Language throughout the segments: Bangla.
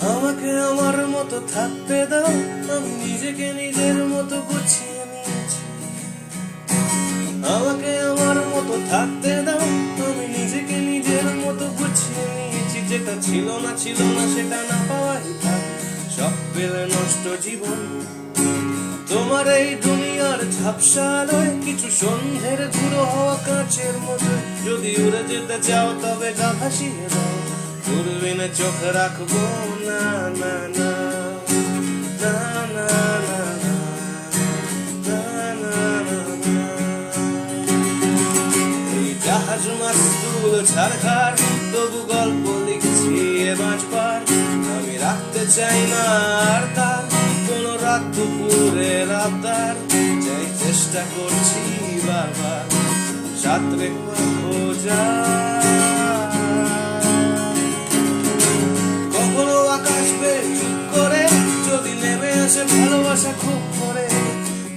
আমাকে আমার মতো থাকতে দাও, আমি নিজেকে নিজের মতো গুছিয়ে নিয়েছি। আমাকে আমার মতো থাকতে দাও, আমি নিজেকে নিজের মতো গুছিয়ে নিয়েছি। যেটা ছিল না সেটা না পাওয়াই থাক, সব পেলে নষ্ট জীবন। তোমার এই দুনিয়ার ঝাপসা আলোয় কিছু সন্ধ্যের ধুলো হওয়া কাঁচের মতো। যদি উড়ে যেতে চাও তবে গা ভাসিয়ে দাও, দূরবীনে চোখ রাখবো না না না না না না না না না। এই জাহাজ মাস্তুল ছাড়খার, তবু গল্প লিখছি এ বাঁচবার। আমি রাখতে চাই না আর তার কোনো রাত দুপুরের আবদার। যাই চেষ্টা করছি বারবার সাঁতরে খোঁজা। কখনো আকাশ বেয়ে চুপ করে যদি নেমে আসে ভালোবাসা খুব করে।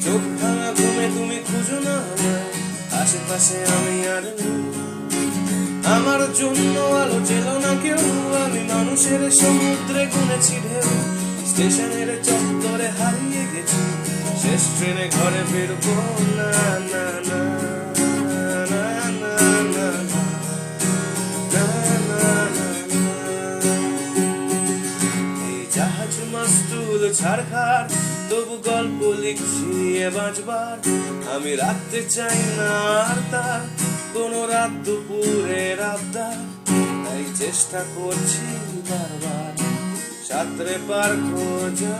চোখ ভাঙা ঘুমে তুমি খুঁজো না আমায়, আশেপাশে আমি আর নেই। আমার জন্য আলো চেলো না কেউ, আমি মানুষের সমুদ্রে গুনেছি ঢেউ। স্টেশনের চত্বরে হারিয়ে গেছি, শেষ ট্রেনে ঘরে ফিরবো না না না না না না না না না। এই জাহাজ মাস্তুল ছাড়খার, তবু গল্প লিখছি এ বাঁচবার। আমি রাখতে চাই না আর তার কোনো রাত দুপুরের আবদার। তাই চেষ্টা করছি বারবার সাঁতরে পার খোঁজা।